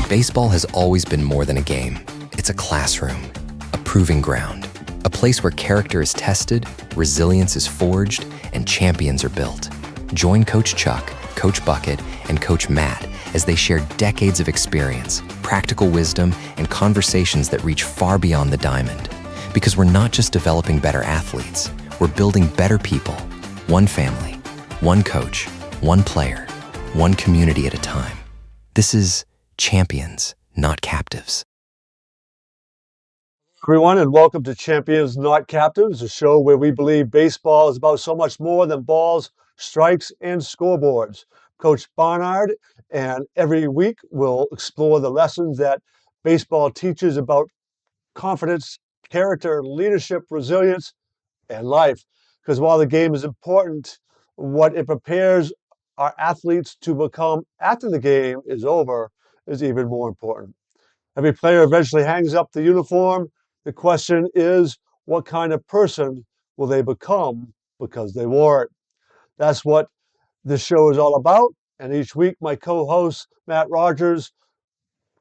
Baseball has always been more than a game. It's a classroom, a proving ground, a place where character is tested, resilience is forged, and champions are built. Join Coach Chuck, Coach Bucket, and Coach Matt as they share decades of experience, practical wisdom, and conversations that reach far beyond the diamond. Because we're not just developing better athletes, we're building better people, one family, one coach, one player, one community at a time. This is Champions, not Captives. Everyone, and welcome to Champions Not Captives, a show where we believe baseball is about so much more than balls, strikes, and scoreboards. Coach Barnard, and every week we'll explore the lessons that baseball teaches about confidence, character, leadership, resilience, and life. Because while the game is important, what it prepares our athletes to become after the game is over is even more important. Every player eventually hangs up the uniform. The question is, what kind of person will they become because they wore it? That's what this show is all about. And each week, my co-host, Matt Rogers,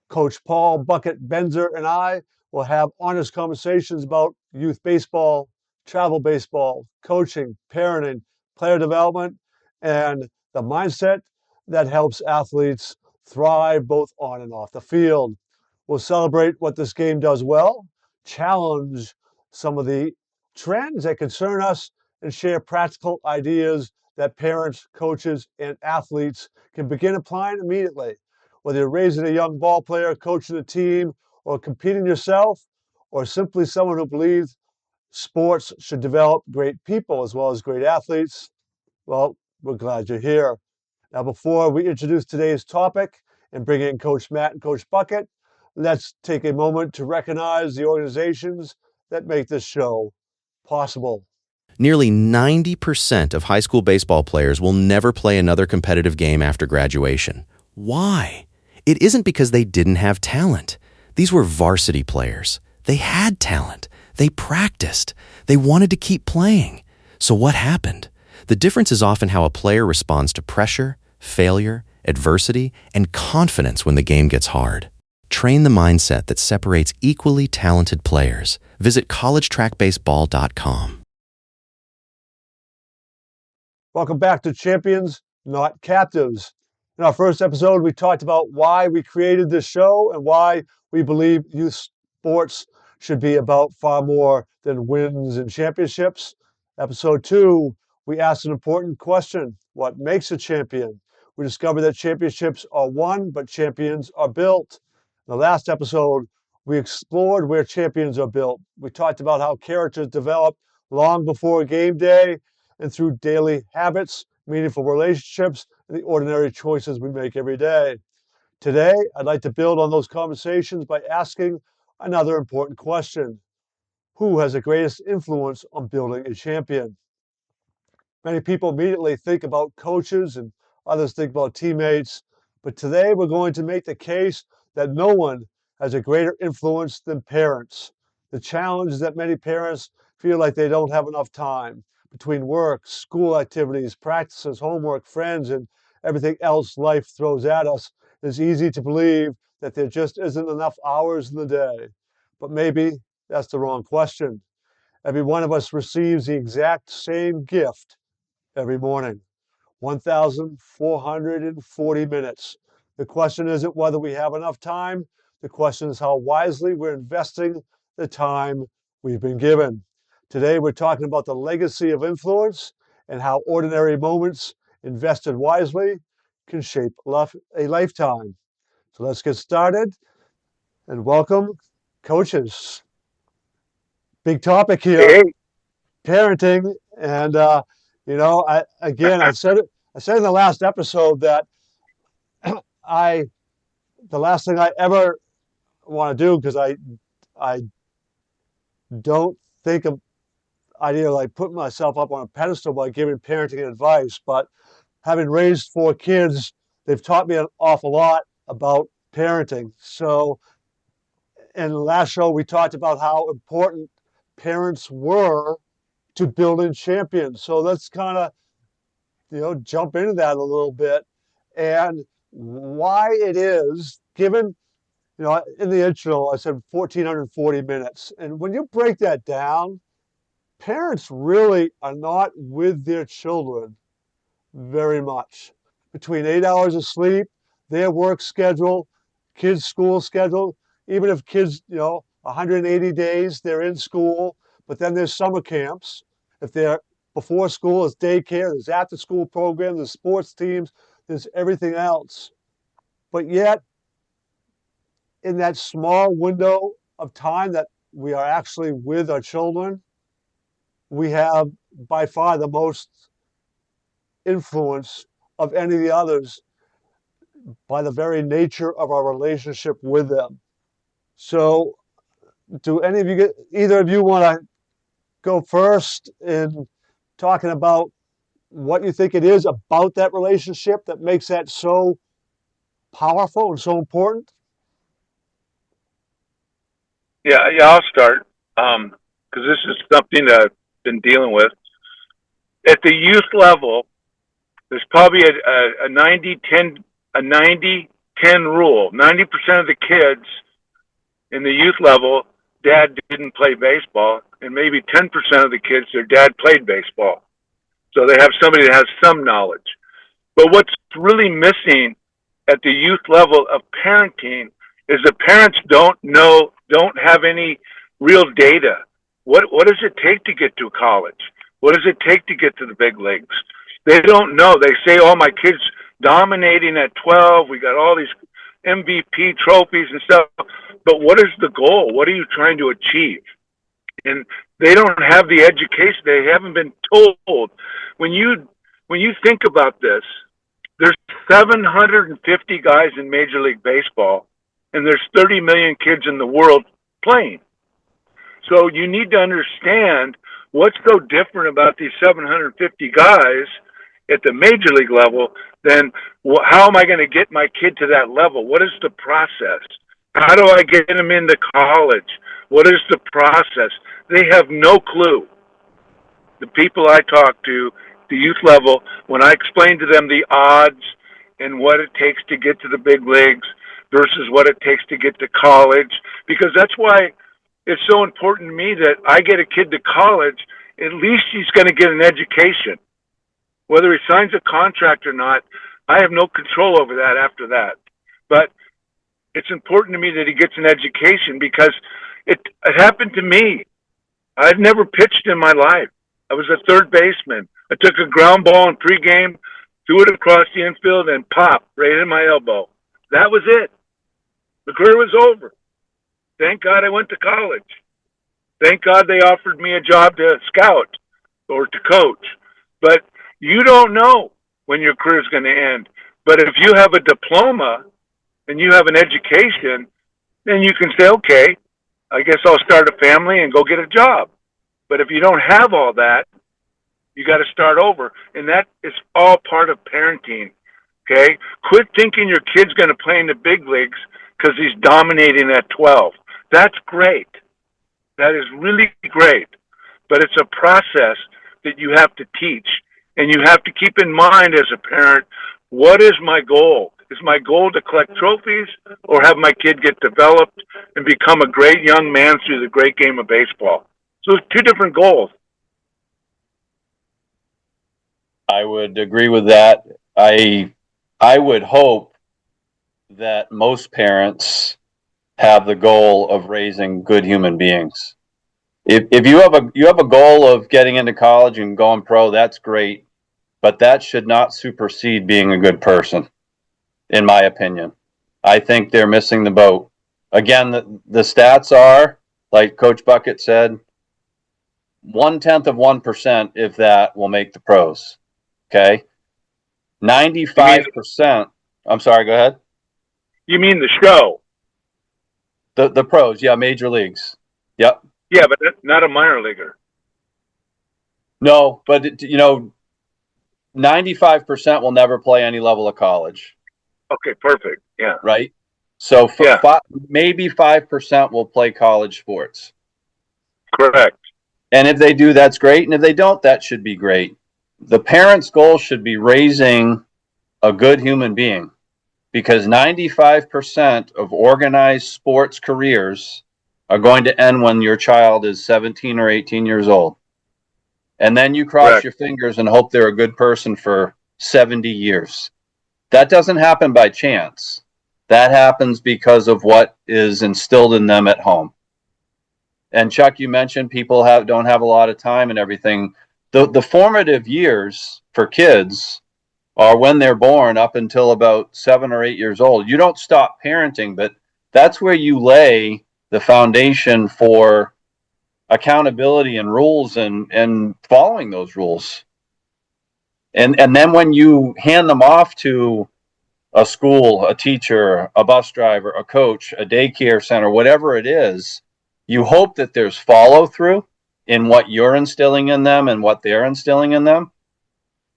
Coach Paul Bucket Benzer, and I will have honest conversations about youth baseball, travel baseball, coaching, parenting, player development, and the mindset that helps athletes thrive both on and off the field. We'll celebrate what this game does well, challenge some of the trends that concern us, and share practical ideas that parents, coaches, and athletes can begin applying immediately. Whether you're raising a young ball player, coaching a team, or competing yourself, or simply someone who believes sports should develop great people as well as great athletes, well, we're glad you're here. Now, before we introduce today's topic and bring in Coach Matt and Coach Bucket, let's take a moment to recognize the organizations that make this show possible. Nearly 90% of high school baseball players will never play another competitive game after graduation. Why? It isn't because they didn't have talent. These were varsity players. They had talent. They practiced. They wanted to keep playing. So what happened? The difference is often how a player responds to pressure, failure, adversity, and confidence when the game gets hard. Train the mindset that separates equally talented players. Visit collegetrackbaseball.com. Welcome back to Champions, Not Captives. In our first episode, we talked about why we created this show and why we believe youth sports should be about far more than wins and championships. Episode 2, we asked an important question: what makes a champion? We discovered that championships are won, but champions are built. In the last episode, we explored where champions are built. We talked about how characters develop long before game day and through daily habits, meaningful relationships, and the ordinary choices we make every day. Today, I'd like to build on those conversations by asking another important question: who has the greatest influence on building a champion? Many people immediately think about coaches and others think about teammates, but today we're going to make the case that no one has a greater influence than parents. The challenge is that many parents feel like they don't have enough time between work, school activities, practices, homework, friends, and everything else life throws at us. It's easy to believe that there just isn't enough hours in the day. But maybe that's the wrong question. Every one of us receives the exact same gift every morning, 1,440 minutes. The question isn't whether we have enough time. The question is how wisely we're investing the time we've been given. Today, we're talking about the legacy of influence and how ordinary moments invested wisely can shape a lifetime. So let's get started and welcome coaches. Big topic here, Hey, parenting. And, I said in the last episode that the last thing I ever want to do, because I don't think of idea like putting myself up on a pedestal by giving parenting advice, but having raised 4 kids, they've taught me an awful lot about parenting. So in the last show, we talked about how important parents were to building champions. So let's kind of, jump into that a little bit and why it is, given In the intro, I said 1,440 minutes. And when you break that down, parents really are not with their children very much. Between 8 hours of sleep, their work schedule, kids' school schedule, even if kids, 180 days they're in school, but then there's summer camps. If they're before school, there's daycare, there's after school programs, there's sports teams, there's everything else. But yet, in that small window of time that we are actually with our children, we have by far the most influence of any of the others by the very nature of our relationship with them. So, do any of you either of you want to go first in talking about what you think it is about that relationship that makes that so powerful and so important? Yeah, I'll start because this is something that I've been dealing with at the youth level. There's probably a 90-10 rule. 90% of the kids in the youth level, dad didn't play baseball, and maybe 10% of the kids, their dad played baseball. So they have somebody that has some knowledge. But what's really missing at the youth level of parenting is the parents don't have any real data. What does it take to get to college? What does it take to get to the big leagues? They don't know. They say, "Oh, my kid's dominating at 12. We got all these MVP trophies and stuff." But what is the goal? What are you trying to achieve? And they don't have the education. They haven't been told. When you think about this, there's 750 guys in Major League Baseball, and there's 30 million kids in the world playing. So you need to understand what's so different about these 750 guys at the Major League level than how am I going to get my kid to that level? What is the process? How do I get them into college? What is the process? They have no clue. The people I talk to, the youth level, when I explain to them the odds and what it takes to get to the big leagues versus what it takes to get to college, because that's why it's so important to me that I get a kid to college, at least he's going to get an education. Whether he signs a contract or not, I have no control over that after that. But it's important to me that he gets an education because it happened to me. I'd never pitched in my life. I was a third baseman. I took a ground ball in pregame, threw it across the infield, and pop right in my elbow. That was it. The career was over. Thank God I went to college. Thank God they offered me a job to scout or to coach. But you don't know when your career is going to end. But if you have a diploma and you have an education, then you can say, okay, I guess I'll start a family and go get a job. But if you don't have all that, you got to start over. And that is all part of parenting. Okay? Quit thinking your kid's going to play in the big leagues because he's dominating at 12. That's great. That is really great. But it's a process that you have to teach. And you have to keep in mind as a parent, what is my goal? Is my goal to collect trophies or have my kid get developed and become a great young man through the great game of baseball? So it's two different goals. I would agree with that. I would hope that most parents have the goal of raising good human beings. If you have a goal of getting into college and going pro, that's great, but that should not supersede being a good person, in my opinion. I think they're missing the boat. Again, the stats are, like Coach Bucket said, 0.1%, if that, will make the pros. Okay, 95%. I'm sorry. Go ahead. You mean the show? The pros, yeah, major leagues. Yep. Yeah, but not a minor leaguer. No, but 95% will never play any level of college. Okay, perfect. Yeah. Right. So maybe 5% will play college sports. Correct. And if they do, that's great. And if they don't, that should be great. The parent's goal should be raising a good human being, because 95% of organized sports careers are going to end when your child is 17 or 18 years old. And then you cross Correct. your fingers and hope they're a good person for 70 years. That doesn't happen by chance. That happens because of what is instilled in them at home. And Chuck, you mentioned people don't have a lot of time and everything. The formative years for kids are when they're born up until about 7 or 8 years old. You don't stop parenting, but that's where you lay the foundation for accountability and rules and following those rules. And then when you hand them off to a school, a teacher, a bus driver, a coach, a daycare center, whatever it is, you hope that there's follow through in what you're instilling in them and what they're instilling in them.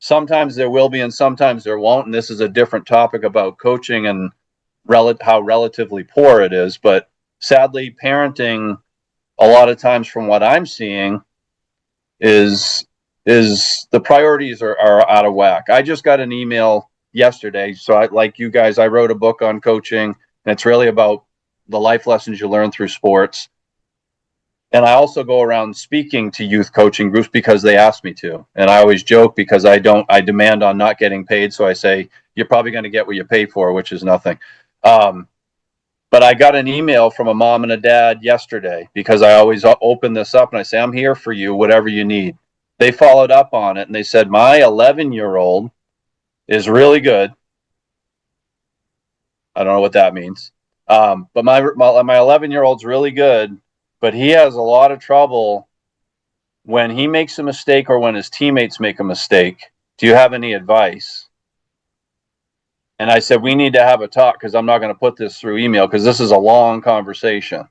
Sometimes there will be and sometimes there won't. And this is a different topic about coaching and how relatively poor it is. But sadly, parenting, a lot of times from what I'm seeing, is the priorities are out of whack. I just got an email yesterday. So like you guys, I wrote a book on coaching, and it's really about the life lessons you learn through sports. And I also go around speaking to youth coaching groups because they ask me to. And I always joke because I demand on not getting paid. So I say, you're probably going to get what you pay for, which is nothing. But I got an email from a mom and a dad yesterday because I always open this up and I say, I'm here for you, whatever you need. They followed up on it and they said, my 11-year-old is really good. I don't know what that means. But my 11-year-old's really good, but he has a lot of trouble when he makes a mistake or when his teammates make a mistake. Do you have any advice? And I said, we need to have a talk because I'm not going to put this through email because this is a long conversation.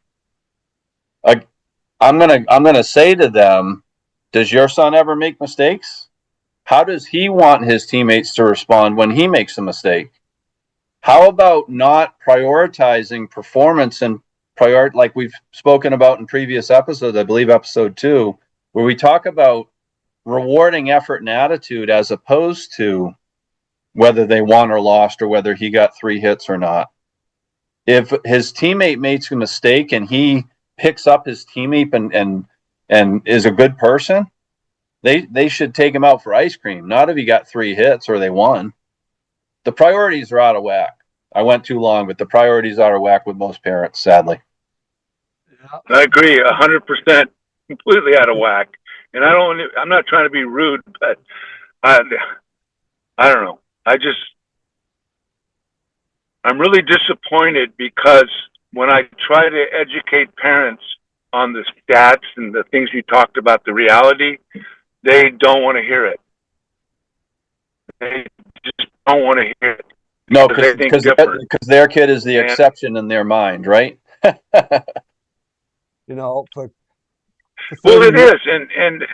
I'm gonna say to them, does your son ever make mistakes? How does he want his teammates to respond when he makes a mistake? How about not prioritizing performance and like we've spoken about in previous episodes, I believe episode 2, where we talk about rewarding effort and attitude as opposed to whether they won or lost or whether he got 3 hits or not. If his teammate makes a mistake and he picks up his teammate and is a good person, they should take him out for ice cream, not if he got 3 hits or they won. The priorities are out of whack. I went too long, but the priorities are out of whack with most parents, sadly. I agree 100%, completely out of whack. And I'm not trying to be rude, but I don't know. I'm really disappointed because when I try to educate parents on the stats and the things you talked about, the reality, they don't want to hear it. They just don't want to hear it. No, because their kid is the exception in their mind, right? You know, for well, it is, and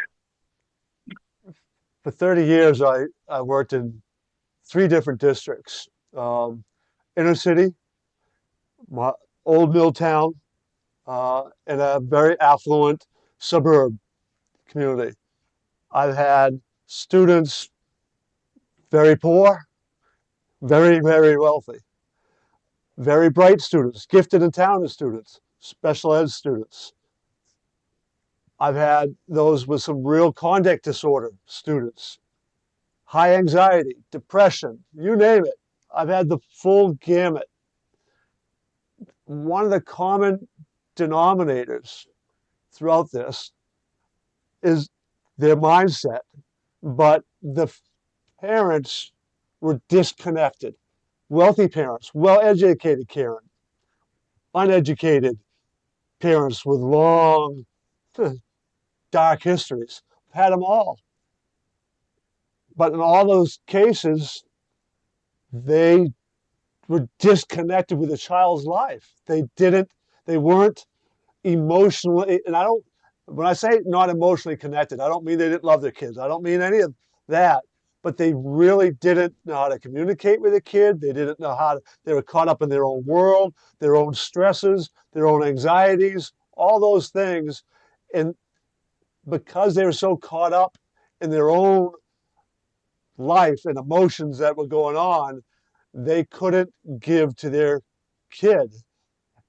for 30 years, I worked in 3 different districts: inner city, my old mill town, and a very affluent suburb community. I've had students very poor, very, very wealthy, very bright students, gifted and talented students, special ed students. I've had those with some real conduct disorder students, high anxiety, depression, you name it. I've had the full gamut. One of the common denominators throughout this is their mindset, but the parents were disconnected. Wealthy parents, well-educated parents, uneducated parents with long, dark histories. I've had them all. But in all those cases, they were disconnected with the child's life. They weren't emotionally, and when I say not emotionally connected, I don't mean they didn't love their kids. I don't mean any of that. But they really didn't know how to communicate with a kid. They didn't know they were caught up in their own world, their own stresses, their own anxieties, all those things. And because they were so caught up in their own life and emotions that were going on, they couldn't give to their kid,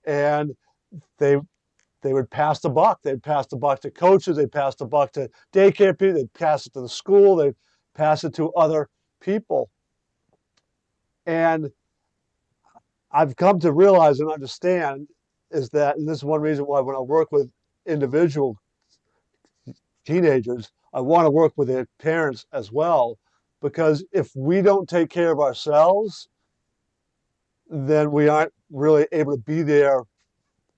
and they they would pass the buck. They'd pass the buck to coaches. They'd pass the buck to daycare people. They'd pass it to the school. They'd pass it to other people. And I've come to realize and understand is that, and this is one reason why when I work with individual teenagers, I want to work with their parents as well, because if we don't take care of ourselves, then we aren't really able to be there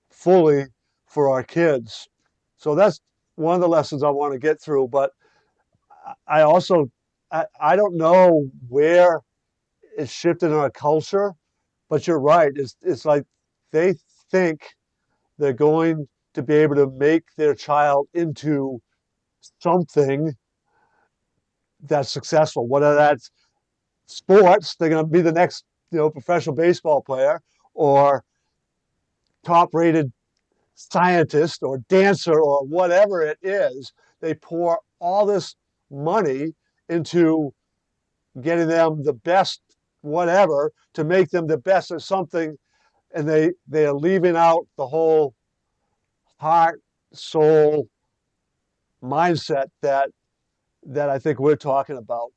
fully for our kids. So that's one of the lessons I want to get through. But I also, I don't know where it's shifted in our culture, but you're right. It's like they think they're going to be able to make their child into something that's successful, whether that's sports, they're going to be the next, professional baseball player, or top rated scientist or dancer or whatever it is. They pour all this money into getting them the best whatever to make them the best at something, and they are leaving out the whole heart, soul mindset that I think we're talking about.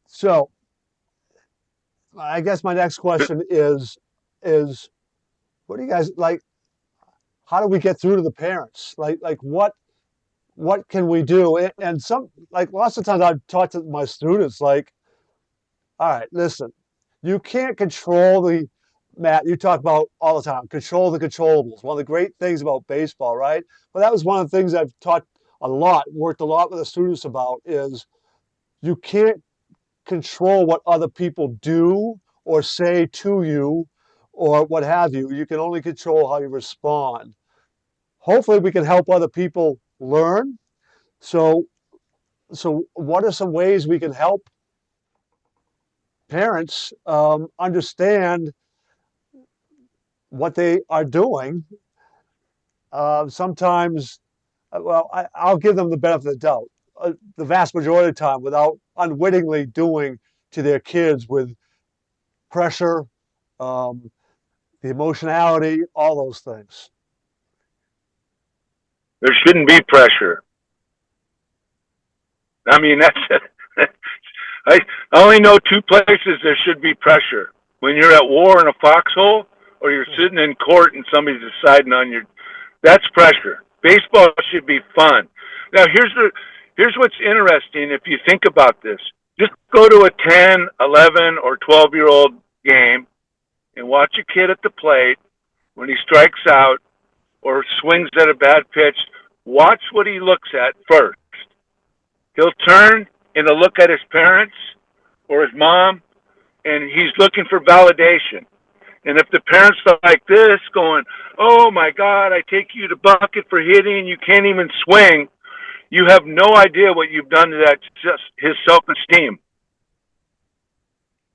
So I guess my next question is what do you guys like? How do we get through to the parents? Like what can we do? And some, like, lots of times I've talked to my students, like, all right, listen, you can't control Matt, you talk about all the time, control the controllables. One of the great things about baseball, right? Well, that was one of the things I've taught worked a lot with the students about, is you can't control what other people do or say to you or what have you. You can only control how you respond. Hopefully we can help other people learn. So what are some ways we can help parents understand what they are doing? Sometimes, I'll give them the benefit of the doubt. The vast majority of the time, without unwittingly doing to their kids with pressure, the emotionality, all those things. There shouldn't be pressure. I mean, I only know two places there should be pressure: when you're at war in a foxhole, or you're sitting in court and somebody's deciding on your. That's pressure. Baseball should be fun. Now, here's what's interesting. If you think about this, just go to a 10, 11, or 12-year-old game and watch a kid at the plate when he strikes out or swings at a bad pitch. Watch what he looks at first. He'll turn and he'll look at his parents or his mom, and he's looking for validation. And if the parents are like this, going, "Oh my God, I take you to Bucket for hitting, you can't even swing," you have no idea what you've done to that, just his self-esteem.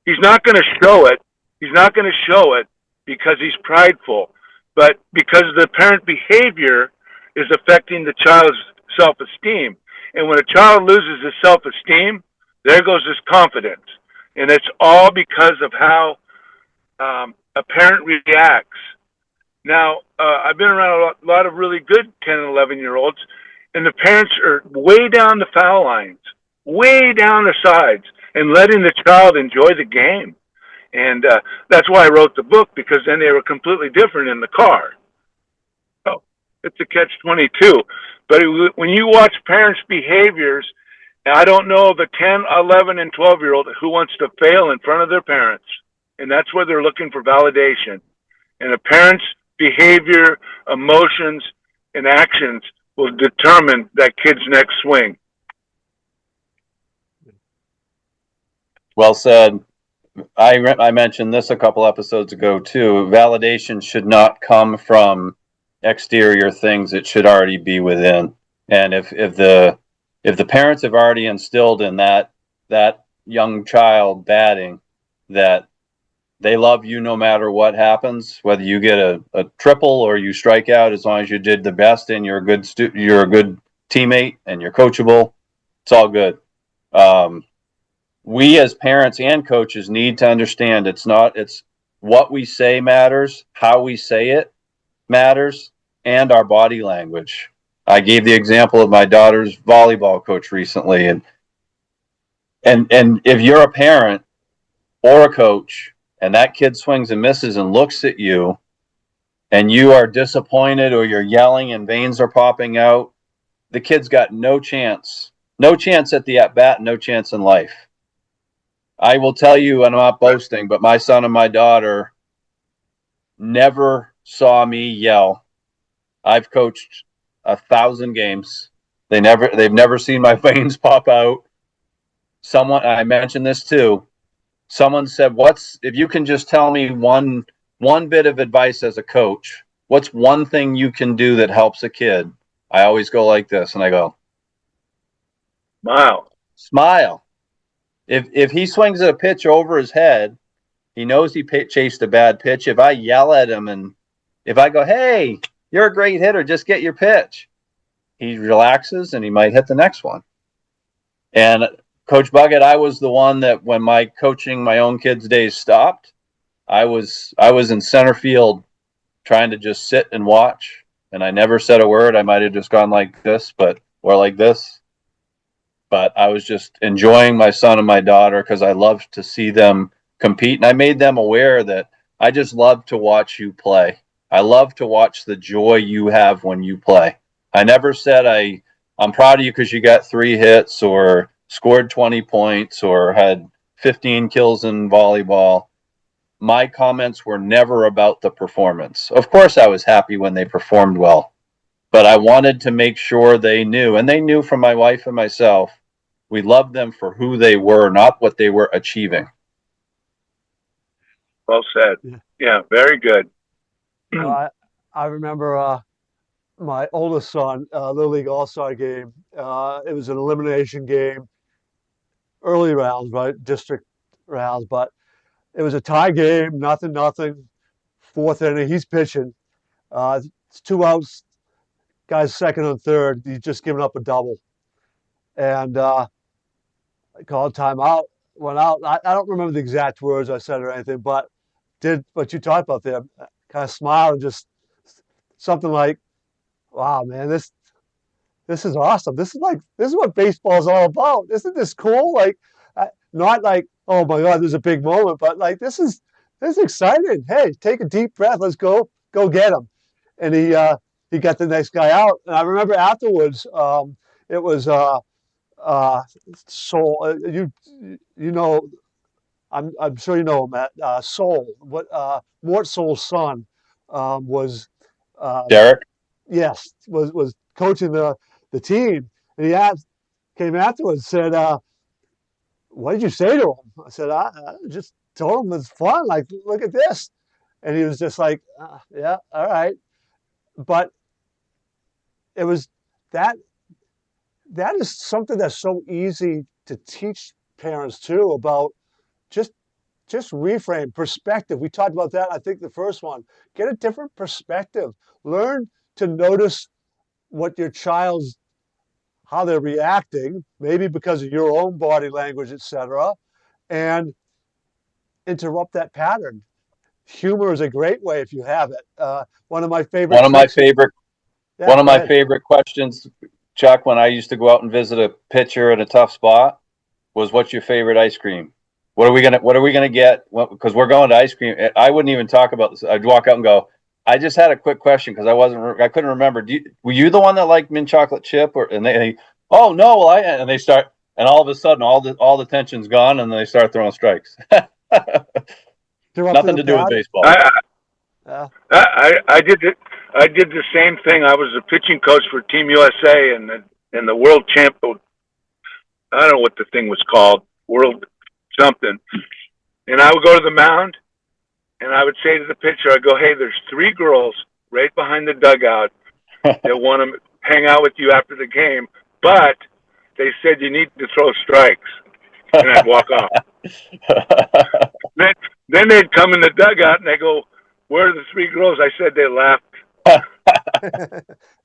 He's not going to show it. He's not going to show it because he's prideful, but because the parent behavior is affecting the child's self-esteem. And when a child loses his self-esteem, there goes his confidence. And it's all because of how a parent reacts. Now, I've been around a lot of really good 10 and 11-year-olds, and the parents are way down the foul lines, way down the sides, and letting the child enjoy the game. And that's why I wrote the book, because then they were completely different in the car. So it's a catch-22. But when you watch parents' behaviors, I don't know of a 10, 11, and 12-year-old who wants to fail in front of their parents. And that's where they're looking for validation. And a parent's behavior, emotions, and actions will determine that kid's next swing. Well said. I mentioned this a couple episodes ago too. Validation should not come from exterior things. It should already be within. And if the parents have already instilled in that young child batting that they love you no matter what happens, whether you get a triple or you strike out, as long as you did the best and you're a good you're a good teammate and you're coachable, it's all good. we as parents and coaches need to understand it's what we say matters, how we say it matters, and our body language. I gave the example of my daughter's volleyball coach recently, and if you're a parent or a coach and that kid swings and misses and looks at you and you are disappointed or you're yelling and veins are popping out, the kid's got no chance at the at bat, no chance in life. I will tell you, and I'm not boasting, but my son and my daughter never saw me yell. I've coached 1,000 games. They've never seen my veins pop out. I mentioned this too. Someone said, if you can just tell me one bit of advice as a coach, what's one thing you can do that helps a kid? I always go like this, and I go, smile. If he swings a pitch over his head, he knows he chased a bad pitch. If I yell at him and if I go, hey, you're a great hitter, just get your pitch, he relaxes and he might hit the next one. And Coach Bucket, I was the one that when my coaching my own kids' days stopped, I was in center field trying to just sit and watch, and I never said a word. I might have just gone like this, or like this. But I was just enjoying my son and my daughter because I loved to see them compete. And I made them aware that I just love to watch you play. I love to watch the joy you have when you play. I never said I'm proud of you because you got 3 hits or scored 20 points or had 15 kills in volleyball. My comments were never about the performance. Of course, I was happy when they performed well, but I wanted to make sure they knew, and they knew from my wife and myself, we loved them for who they were, not what they were achieving. Well said. Yeah, very good. I remember my oldest son, Little League All-Star game. It was an elimination game, early rounds, right? District rounds, but it was a tie game, nothing. 4th inning, he's pitching. It's 2 outs, guy's second and third. He's just given up a double. And I called timeout, went out. I don't remember the exact words I said or anything, but did what you talked about there. Kind of smiled and just something like, "Wow, man, this is awesome. This is what baseball is all about. Isn't this cool?" Like, not like, "Oh my God, there's a big moment," but like, this is exciting. Hey, take a deep breath. Let's go get him. And he got the next guy out. And I remember afterwards, it was Soul. You know, I'm sure you know him, Matt. Soul. Mort Soul's son was Derek? Yes, was coaching the team, and he came afterwards and said, "What did you say to him?" I said, "I just told him it's fun. Like, look at this," and he was just like, "Yeah, all right," but it was that is something that's so easy to teach parents too about just reframe perspective. We talked about that. I think the first one, get a different perspective. Learn to notice what your child's how they're reacting, maybe because of your own body language, etc., and interrupt that pattern. Humor is a great way if you have it. One of my favorite. One of my favorite questions, Chuck, when I used to go out and visit a pitcher in a tough spot, was, "What's your favorite ice cream? What are we gonna get? Because we're going to ice cream." I wouldn't even talk about this. I'd walk out and go, "I just had a quick question because I couldn't remember. Were you the one that liked mint chocolate chip?" And they "Oh no, well and they start, and all of a sudden all the tension's gone, and they start throwing strikes. Nothing to do with baseball. I did it. I did the same thing. I was a pitching coach for Team USA and the World Champ. I don't know what the thing was called, World something. And I would go to the mound, and I would say to the pitcher, I go, "Hey, there's 3 girls right behind the dugout that want to hang out with you after the game, but they said you need to throw strikes." And I'd walk off. Then they'd come in the dugout and they go, "Where are the 3 girls?" I said they left.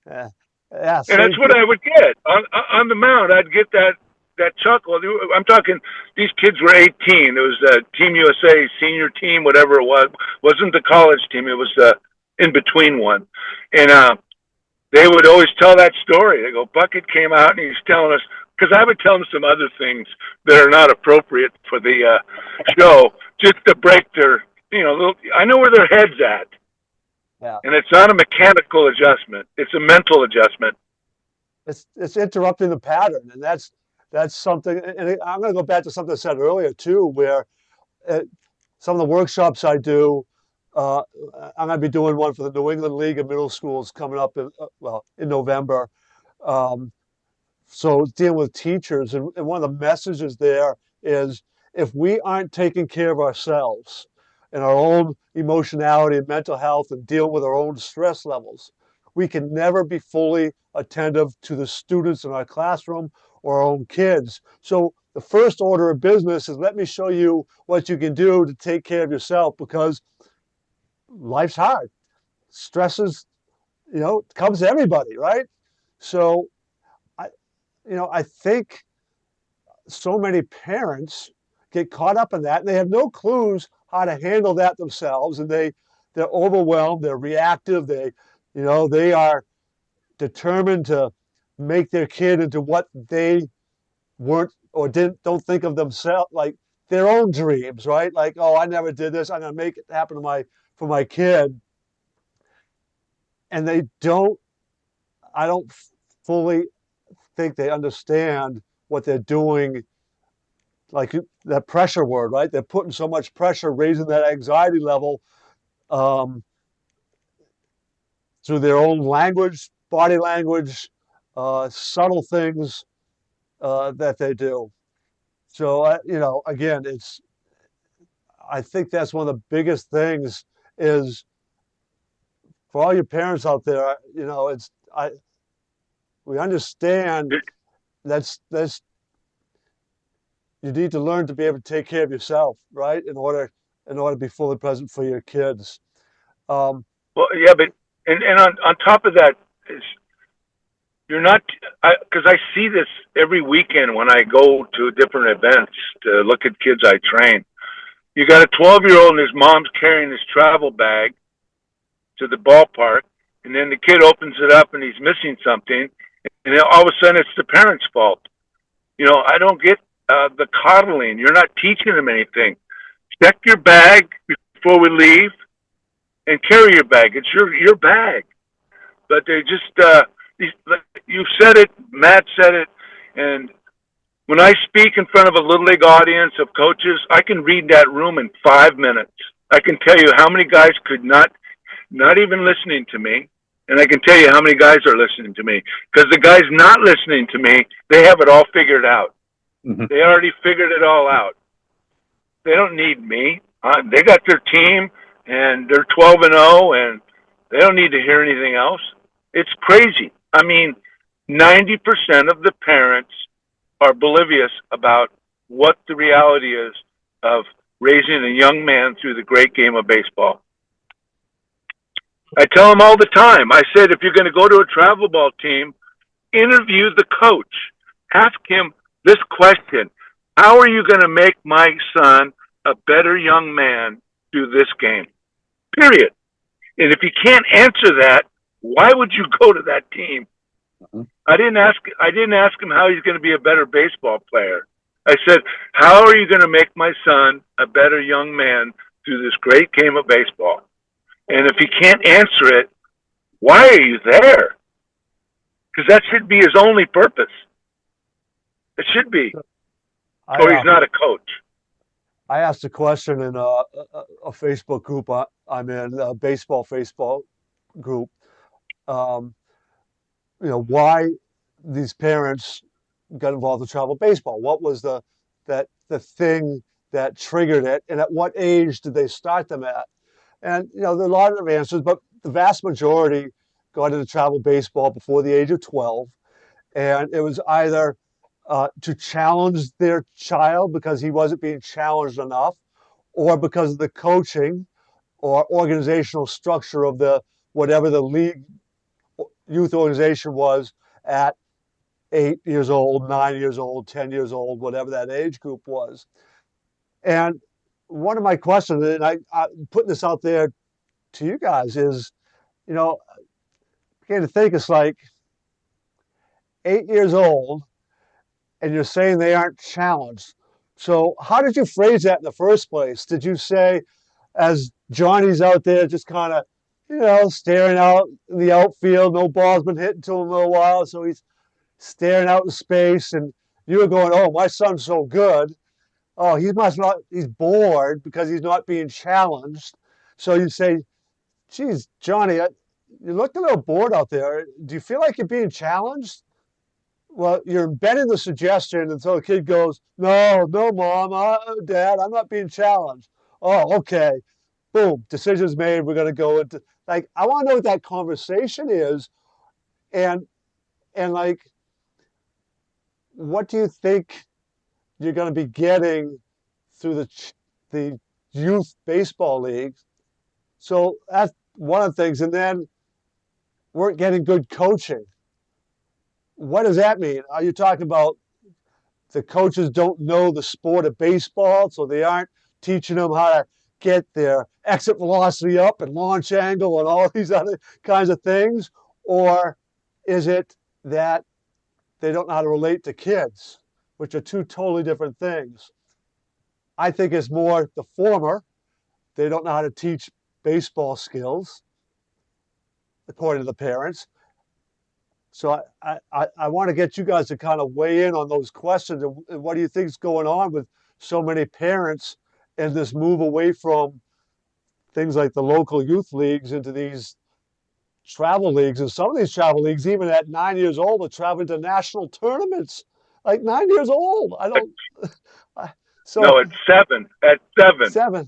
Yeah, and that's what I would get on the mound. I'd get that that chuckle. I'm talking, these kids were 18. It was Team USA, senior team, whatever it was. Wasn't the college team. It was the in-between one. And they would always tell that story. They go, Bucket came out and he's telling us, because I would tell them some other things that are not appropriate for the show, just to break their, I know where their head's at. Yeah. And it's not a mechanical adjustment. It's a mental adjustment. It's interrupting the pattern, and that's something. And I'm going to go back to something I said earlier too, where some of the workshops I do, I'm going to be doing one for the New England League of Middle Schools coming up in November. So dealing with teachers, and one of the messages there is, if we aren't taking care of ourselves and our own emotionality and mental health and deal with our own stress levels, we can never be fully attentive to the students in our classroom or our own kids. So the first order of business is, let me show you what you can do to take care of yourself, because life's hard. Stresses, comes to everybody, right? So I think so many parents get caught up in that, and they have no clues how to handle that themselves, and they're overwhelmed, they're reactive, they are determined to make their kid into what they weren't or don't think of themselves, like their own dreams, right? Like, oh, I never did this, I'm going to make it happen for my kid. And I don't fully think they understand what they're doing, like that pressure word, right? They're putting so much pressure, raising that anxiety level through their own language, body language, subtle things that they do. So, again, I think that's one of the biggest things is, for all your parents out there, we understand that's you need to learn to be able to take care of yourself, right? In order to be fully present for your kids. Well, yeah, but and on top of that is, you're not, because I see this every weekend when I go to different events to look at kids I train. You got a 12-year-old and his mom's carrying his travel bag to the ballpark, and then the kid opens it up and he's missing something, and then all of a sudden it's the parents' fault. I don't get the coddling. You're not teaching them anything. Check your bag before we leave, and carry your bag. It's your bag. But they just you said it, Matt said it, and when I speak in front of a Little League audience of coaches, I can read that room in 5 minutes. I can tell you how many guys could not even listening to me, and I can tell you how many guys are listening to me. Because the guys not listening to me, they have it all figured out. Mm-hmm. They already figured it all out. They don't need me. They got their team, and they're 12-0, and they don't need to hear anything else. It's crazy. I mean, 90% of the parents are oblivious about what the reality is of raising a young man through the great game of baseball. I tell them all the time, I said, if you're going to go to a travel ball team, interview the coach. Ask him this question: how are you going to make my son a better young man through this game? Period. And if you can't answer that, why would you go to that team? Mm-hmm. I didn't ask him how he's going to be a better baseball player. I said, how are you going to make my son a better young man through this great game of baseball? And if he can't answer it, why are you there? Because that should be his only purpose. It should be. Or he's not a coach. I asked a question in a Facebook group I'm in, a baseball group. Why these parents got involved in travel baseball? What was the thing that triggered it, and at what age did they start them at? And there are a lot of answers, but the vast majority got into travel baseball before the age of 12, and it was either to challenge their child because he wasn't being challenged enough, or because of the coaching or organizational structure of whatever the league youth organization was at 8 years old, 9 years old, 10 years old, whatever that age group was. And one of my questions, and I'm putting this out there to you guys, is, you know, began to think it's like 8 years old, and you're saying they aren't challenged. So how did you phrase that in the first place? Did you say, as Johnny's out there just kind of, staring out in the outfield, no ball's been hit to him in a while, so he's staring out in space, and you were going, oh, my son's so good. Oh, he must not, he's bored because he's not being challenged. So you say, geez, Johnny, you look a little bored out there. Do you feel like you're being challenged? Well, you're embedding the suggestion until the kid goes, no, no, mom, dad, I'm not being challenged. Oh, okay. Boom, decision's made. We're going to go into, like, I want to know what that conversation is. And like, what do you think you're going to be getting through the youth baseball leagues? So that's one of the things. And then we're getting good coaching. What does that mean? Are you talking about the coaches don't know the sport of baseball, so they aren't teaching them how to get their exit velocity up and launch angle and all these other kinds of things? Or is it that they don't know how to relate to kids, which are two totally different things? I think it's more the former. They don't know how to teach baseball skills, according to the parents. So I want to get you guys to kind of weigh in on those questions. And what do you think is going on with so many parents and this move away from things like the local youth leagues into these travel leagues? And some of these travel leagues, even at 9 years old, are traveling to national tournaments. Like 9 years old. I don't. So no, it's seven. At seven. Seven.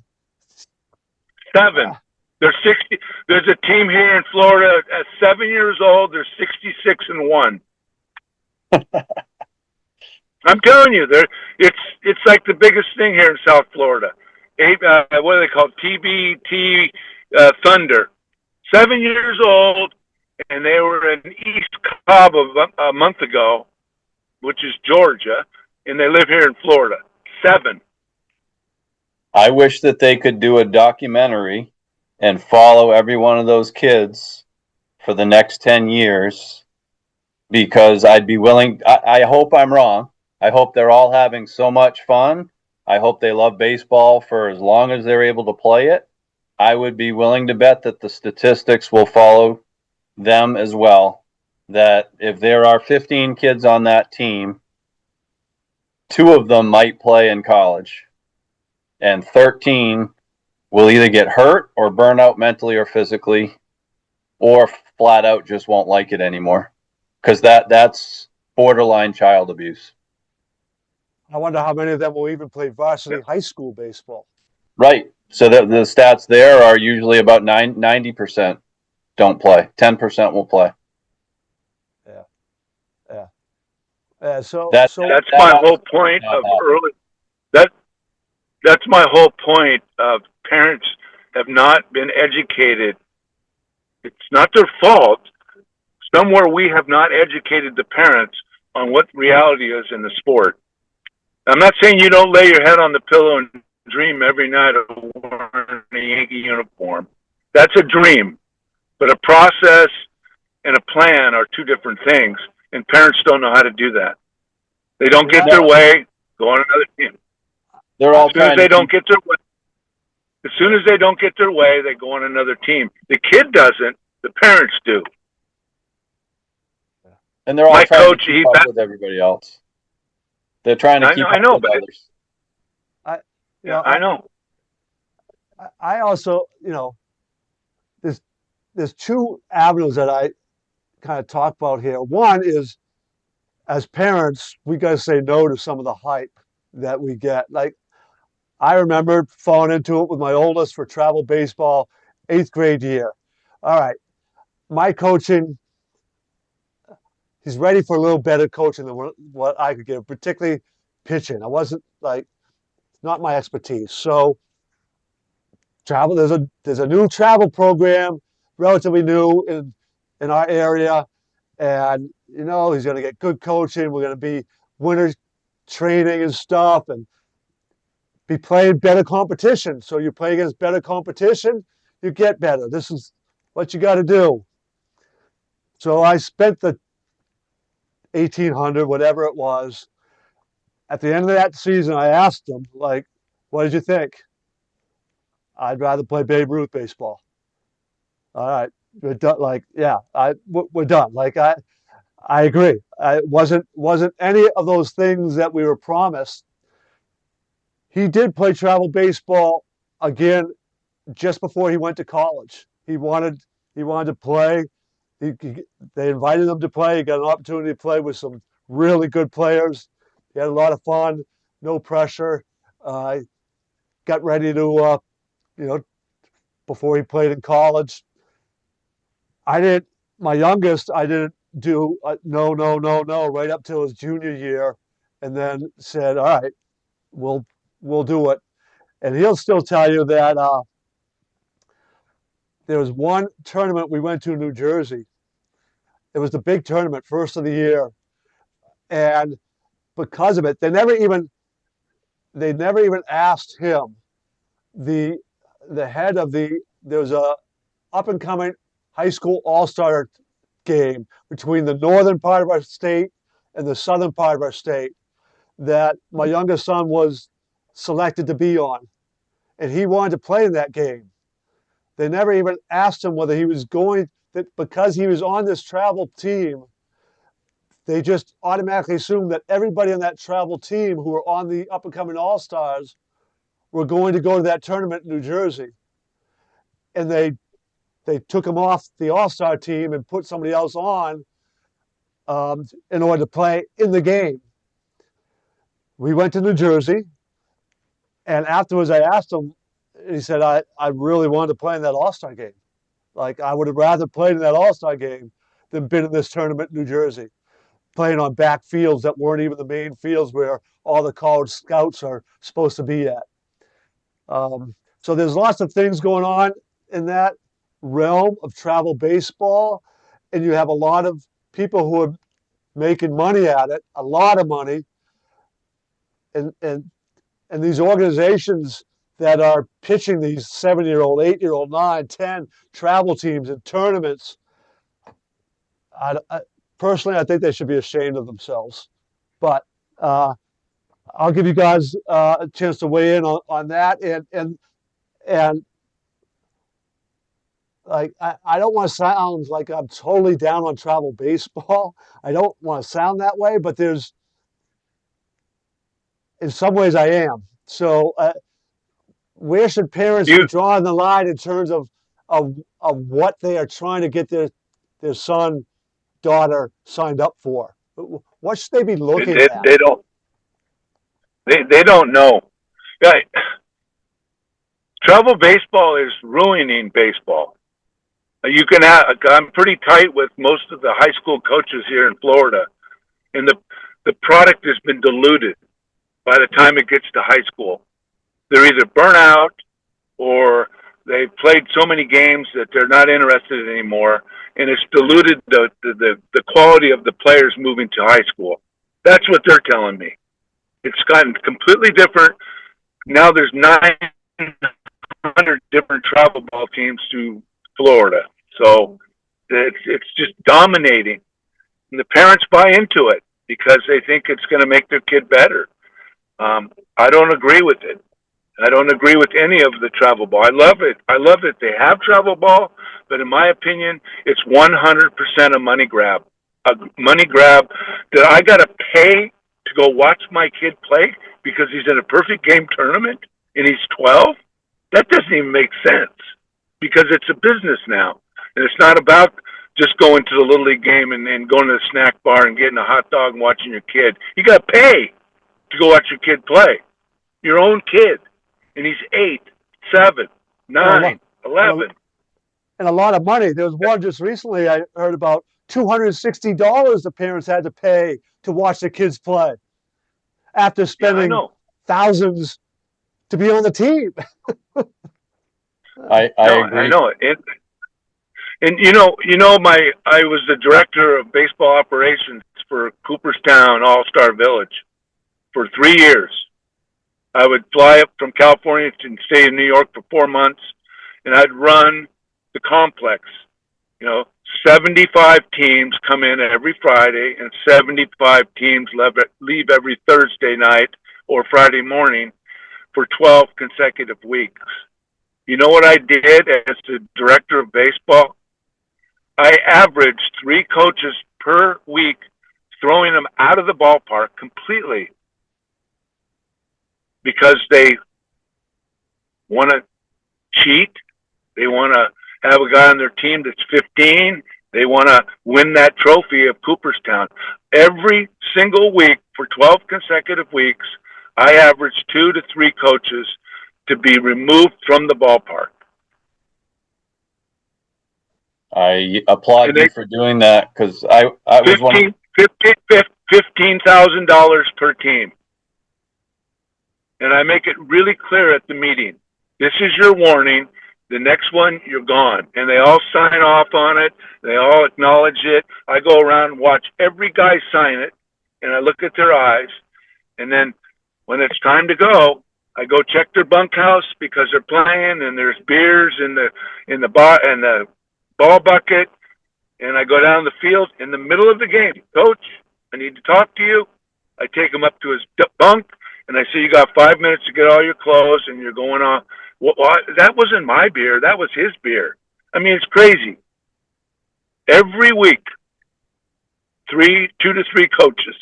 Seven. There's 60. There's a team here in Florida at 7 years old. They're 66-1. I'm telling you, it's like the biggest thing here in South Florida. What are they called? TBT Thunder. 7 years old, and they were in East Cobb a month ago, which is Georgia, and they live here in Florida. 7. I wish that they could do a documentary and follow every one of those kids for the next 10 years, because I'd be willing. I hope I'm wrong. I hope they're all having so much fun. I hope they love baseball for as long as they're able to play it. I would be willing to bet that the statistics will follow them as well. That if there are 15 kids on that team, 2 of them might play in college, and 13 will either get hurt or burn out mentally or physically, or flat out just won't like it anymore, because that's borderline child abuse. I wonder how many of them will even play varsity high school baseball. Right. So the stats there are usually about 90% don't play. 10% will play. Yeah. So that's my whole point of early. That's my whole point of parents have not been educated. It's not their fault. Somewhere we have not educated the parents on what reality is in the sport. I'm not saying you don't lay your head on the pillow and dream every night of wearing a Yankee uniform. That's a dream. But a process and a plan are two different things, and parents don't know how to do that. They don't get their way, go on another team. They're all as soon as they don't get their way, they go on another team. The kid doesn't, the parents do. And they're all trying to keep up with everybody else. They're trying to keep up with others. I know. I also, there's 2 avenues that I kind of talk about here. One is, as parents, we got to say no to some of the hype that we get. Like, I remember falling into it with my oldest for travel baseball, 8th grade year. All right, my coaching, he's ready for a little better coaching than what I could give, particularly pitching. I wasn't not my expertise. So travel, there's a new travel program, relatively new in our area, and he's going to get good coaching. We're going to be winter training and stuff, and be playing better competition. So you play against better competition, you get better. This is what you got to do. So I spent the 1,800, whatever it was. At the end of that season, I asked them, like, what did you think? I'd rather play Babe Ruth baseball. All right, we're done. Like, yeah, we're done. Like, I agree. It wasn't any of those things that we were promised. He did play travel baseball again just before he went to college. He wanted to play. They invited him to play. He got an opportunity to play with some really good players. He had a lot of fun, no pressure. Got ready to, before he played in college. My youngest, I didn't do no, right up till his junior year, and then said, all right, we'll do it. And he'll still tell you that there was one tournament we went to in New Jersey. It was the big tournament, first of the year. And because of it, they never even asked him. The head of there was a up and coming high school all-star game between the northern part of our state and the southern part of our state that my youngest son was selected to be on. And he wanted to play in that game. They never even asked him whether he was going, that because he was on this travel team, they just automatically assumed that everybody on that travel team who were on the up-and-coming All-Stars were going to go to that tournament in New Jersey. And they took him off the All-Star team and put somebody else on in order to play in the game. We went to New Jersey, and afterwards I asked him, and he said, I really wanted to play in that All-Star game. Like, I would have rather played in that All-Star game than been in this tournament in New Jersey, playing on back fields that weren't even the main fields where all the college scouts are supposed to be at. So there's lots of things going on in that realm of travel baseball, and you have a lot of people who are making money at it, a lot of money, and these organizations that are pitching these 7-year-old, 8-year-old, 9, 10 travel teams and tournaments. Personally, I think they should be ashamed of themselves. But I'll give you guys a chance to weigh in on that. And like, I don't want to sound like I'm totally down on travel baseball. I don't want to sound that way, but in some ways I am. So where should parents be drawing the line in terms of what they are trying to get their son, daughter signed up for? What should they be looking at? They don't know. Travel baseball is ruining baseball. I'm pretty tight with most of the high school coaches here in Florida, and the product has been diluted by the time it gets to high school. They're either burnt out or they've played so many games that they're not interested anymore, and it's diluted the quality of the players moving to high school. That's what they're telling me. It's gotten completely different. Now there's 900 different travel ball teams to Florida. So it's just dominating. And the parents buy into it because they think it's going to make their kid better. I don't agree with it. I don't agree with any of the travel ball. I love it. They have travel ball, but in my opinion, it's 100% a money grab. A money grab that I got to pay to go watch my kid play because he's in a perfect game tournament and he's 12? That doesn't even make sense because it's a business now. And it's not about just going to the Little League game and going to the snack bar and getting a hot dog and watching your kid. You got to pay to go watch your kid play. Your own kid. And he's 8, 7, 9, 11. And a lot of money. There was one just recently I heard about $260 the parents had to pay to watch their kids play after spending thousands to be on the team. I agree. I know. And I was the director of baseball operations for Cooperstown All-Star Village for 3 years. I would fly up from California and stay in New York for 4 months, and I'd run the complex. 75 teams come in every Friday, and 75 teams leave every Thursday night or Friday morning for 12 consecutive weeks. You know what I did as the director of baseball? I averaged 3 coaches per week throwing them out of the ballpark completely because they want to cheat. They want to have a guy on their team that's 15. They want to win that trophy of Cooperstown. Every single week for 12 consecutive weeks, I averaged 2 to 3 coaches to be removed from the ballpark. I applaud you for doing that, because I was $15,000 per team. And I make it really clear at the meeting. This is your warning. The next one, you're gone. And they all sign off on it. They all acknowledge it. I go around and watch every guy sign it, and I look at their eyes. And then when it's time to go, I go check their bunkhouse because they're playing, and there's beers in the ball bucket. And I go down the field in the middle of the game. Coach, I need to talk to you. I take him up to his bunk, and I say, you got 5 minutes to get all your clothes, and you're going on. Well, that wasn't my beer. That was his beer. I mean, it's crazy. Every week, 2 to 3 coaches.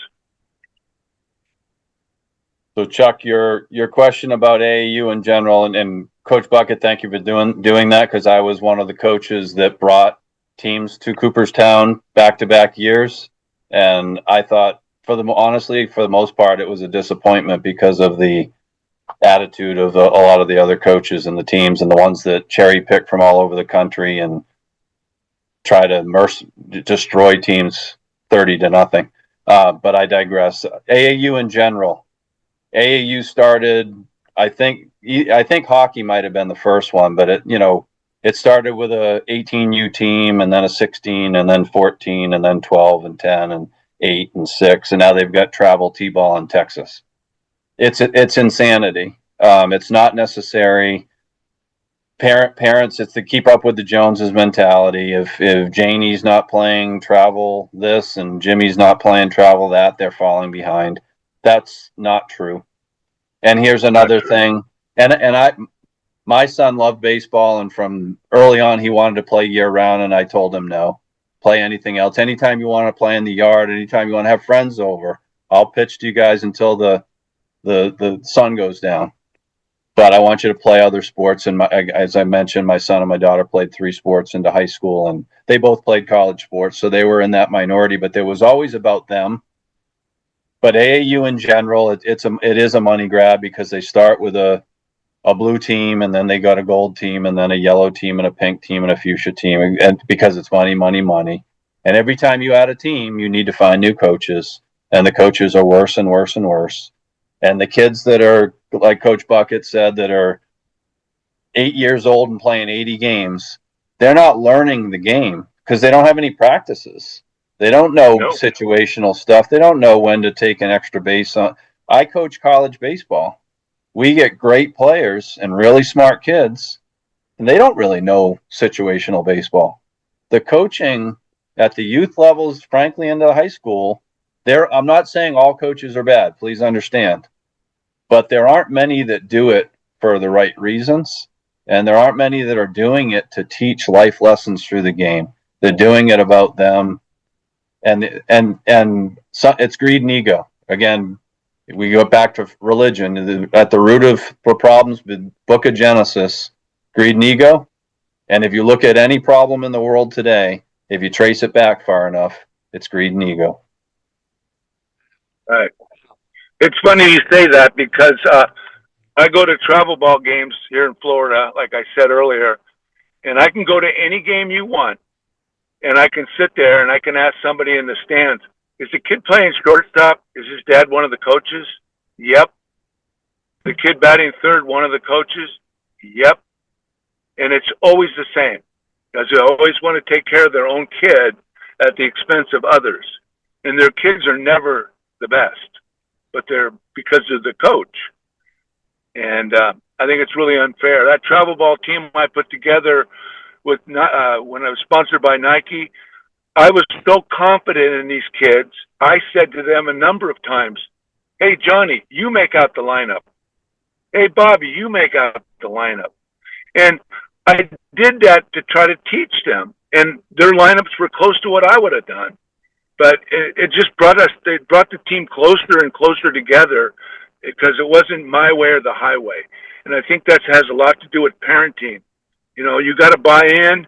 So, Chuck, your question about AAU in general, and Coach Bucket, thank you for doing that, because I was one of the coaches that brought teams to Cooperstown back-to-back years, and I thought, honestly, for the most part, it was a disappointment because of the attitude of a lot of the other coaches and the teams, and the ones that cherry pick from all over the country and try to destroy teams 30-0. But I digress. AAU in general. AAU started, I think hockey might have been the first one, but it started with a 18U team, and then a 16, and then 14, and then 12 and 10 and 8 and 6, and now they've got travel T-ball in Texas. It's insanity. It's not necessary. Parents, it's to keep up with the Joneses mentality. If Janie's not playing travel this and Jimmy's not playing travel that, they're falling behind. That's not true. And here's another thing. My son loved baseball, and from early on he wanted to play year round, and I told him no. Play anything else. Anytime you want to play in the yard, anytime you want to have friends over, I'll pitch to you guys until the sun goes down. But I want you to play other sports. And as I mentioned, my son and my daughter played 3 sports into high school, and they both played college sports. So they were in that minority, but there was always about them. But AAU in general, it is a money grab, because they start with a blue team, and then they got a gold team, and then a yellow team, and a pink team, and a fuchsia team. And because it's money, money, money. And every time you add a team, you need to find new coaches, and the coaches are worse and worse and worse. And the kids that are, like Coach Bucket said, that are 8 years old and playing 80 games, they're not learning the game because they don't have any practices. They don't know situational stuff. They don't know when to take an extra base on. I coach college baseball. We get great players and really smart kids, and they don't really know situational baseball. The coaching at the youth levels, frankly, into high school, I'm not saying all coaches are bad, please understand, but there aren't many that do it for the right reasons, and there aren't many that are doing it to teach life lessons through the game. They're doing it about them, and so it's greed and ego. Again, we go back to religion. At the root of the problems, the book of Genesis, greed and ego. And if you look at any problem in the world today, if you trace it back far enough, it's greed and ego. Right. It's funny you say that, because I go to travel ball games here in Florida, like I said earlier, and I can go to any game you want, and I can sit there and I can ask somebody in the stands, is the kid playing shortstop? Is his dad one of the coaches? Yep. The kid batting third, one of the coaches? Yep. And it's always the same. because they always want to take care of their own kid at the expense of others. And their kids are never the best, but they're because of the coach. And I think it's really unfair. That travel ball team I put together with when I was sponsored by Nike, I was so confident in these kids. I said to them a number of times, "Hey, Johnny, you make out the lineup. Hey, Bobby, you make out the lineup." And I did that to try to teach them. And their lineups were close to what I would have done. But it just they brought the team closer and closer together because it wasn't my way or the highway. And I think that has a lot to do with parenting. You know, you got to buy in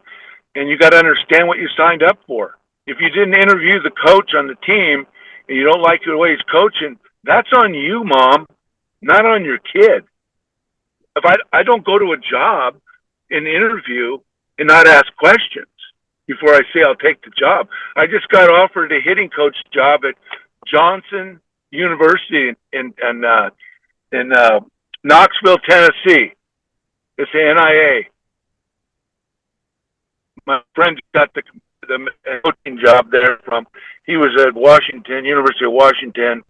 and you got to understand what you signed up for. If you didn't interview the coach on the team and you don't like the way he's coaching, that's on you, Mom, not on your kid. If I don't go to a job and interview and not ask questions before I say I'll take the job. I just got offered a hitting coach job at Johnson University in Knoxville, Tennessee. It's the NIA. My friend got the coaching job there he was at Washington, University of Washington,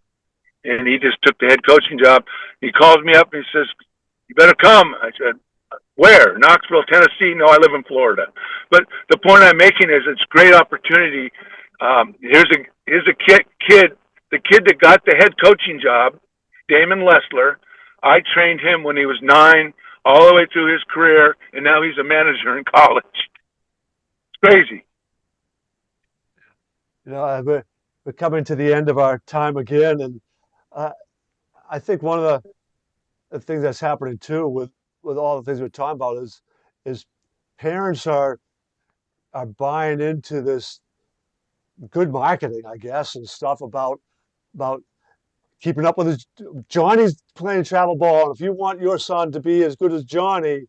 and he just took the head coaching job. He calls me up and he says, "You better come." I said, "Where? Knoxville, Tennessee?" "No, I live in Florida." But the point I'm making is it's a great opportunity. Here's a kid, the kid that got the head coaching job, Damon Lessler. I trained him when he was 9, all the way through his career, and now he's a manager in college. It's crazy. You know, we're coming to the end of our time again, and I think one of the things that's happening too with all the things we're talking about is parents are buying into this good marketing, I guess, and stuff about keeping up with his Johnny's playing travel ball, and if you want your son to be as good as Johnny,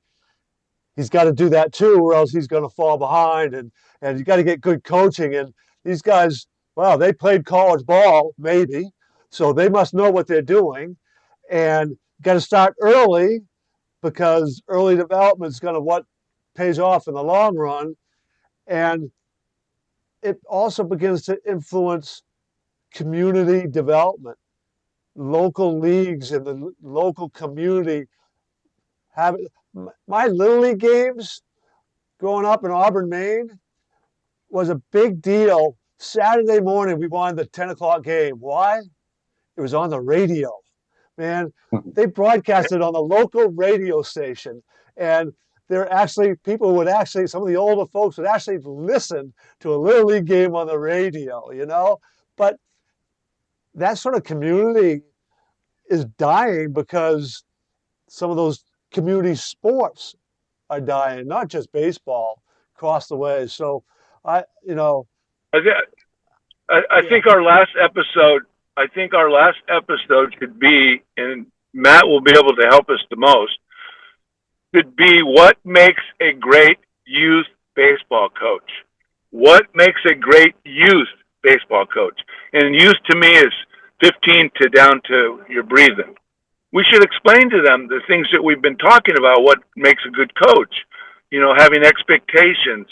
he's got to do that too, or else he's going to fall behind, and you got to get good coaching. And these guys, well, they played college ball, maybe, so they must know what they're doing, and got to start early because early development is going to what pays off in the long run. And it also begins to influence community development, local leagues in the local community. My Little League games growing up in Auburn, Maine, was a big deal. Saturday morning, we won the 10 o'clock game. Why? It was on the radio. Man, they broadcasted on the local radio station. And people would actually, some of the older folks would actually listen to a Little League game on the radio, you know? But that sort of community is dying because some of those community sports are dying, not just baseball, across the way. So I think our last episode should be, and Matt will be able to help us the most, should be what makes a great youth baseball coach. What makes a great youth baseball coach? And youth to me is 15 to down to your breathing. We should explain to them the things that we've been talking about, what makes a good coach. You know, having expectations,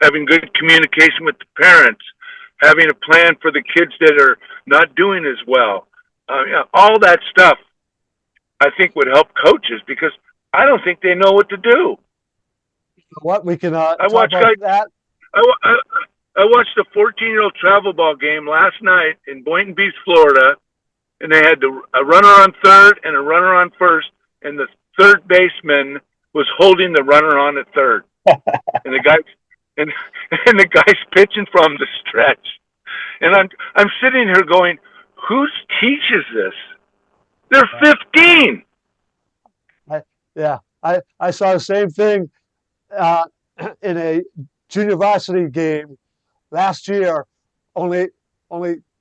having good communication with the parents, having a plan for the kids that are not doing as well. All that stuff, I think, would help coaches because I don't think they know what to do. What we can talk about that. I watched a 14-year-old travel ball game last night in Boynton Beach, Florida, and they had a runner on third and a runner on first, and the third baseman was holding the runner on at third, and the guy's pitching from the stretch, and I'm sitting here going, who teaches this? They're 15. I saw the same thing in a junior varsity game last year. Only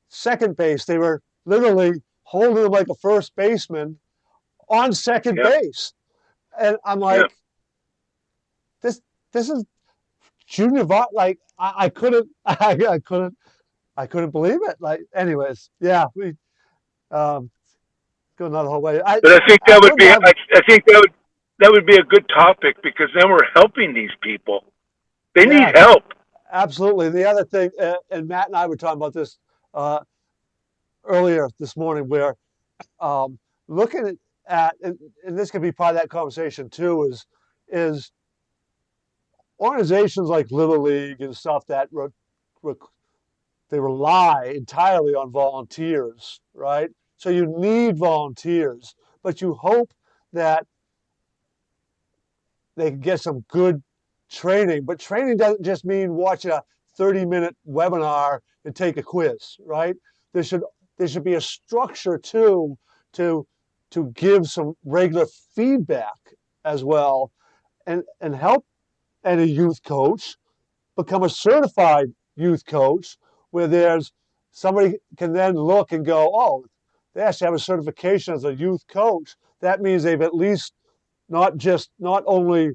second base. They were literally holding him like a first baseman on second base, and I'm like, this is junior varsity. Like I couldn't believe it. Like, anyways, we go another whole way. But I think that would be. I think that would be a good topic because then we're helping these people. They Yeah, need help. absolutely. The other thing, and Matt and I were talking about this uh, earlier this morning, where um, looking and this could be part of that conversation too, is organizations like Little League and stuff that they rely entirely on volunteers, right? So you need volunteers, but you hope that they can get some good training. But training doesn't just mean watch a 30-minute webinar and take a quiz, right? There should there should be a structure too to to give some regular feedback as well, and help any youth coach become a certified youth coach, where there's somebody can then look and go, oh, they actually have a certification as a youth coach. That means they've at least not only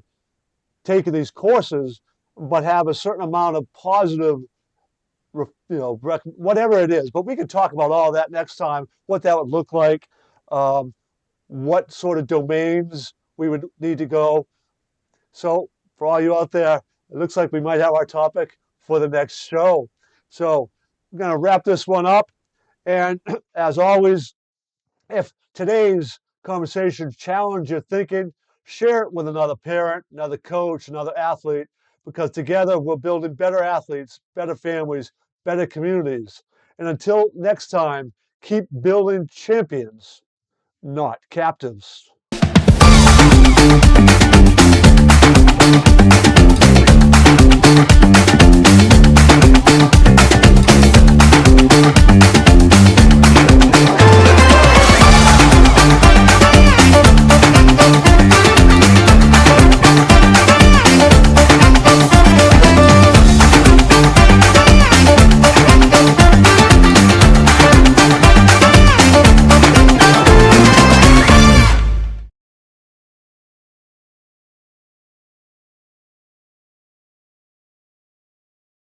taken these courses, but have a certain amount of positive, whatever it is. But we can talk about all that next time, what that would look like, um, what sort of domains we would need to go. So for all you out there, it looks like we might have our topic for the next show. So I'm going to wrap this one up. And as always, if today's conversation challenged your thinking, share it with another parent, another coach, another athlete, because together we're building better athletes, better families, better communities. And until next time, keep building champions, not captives.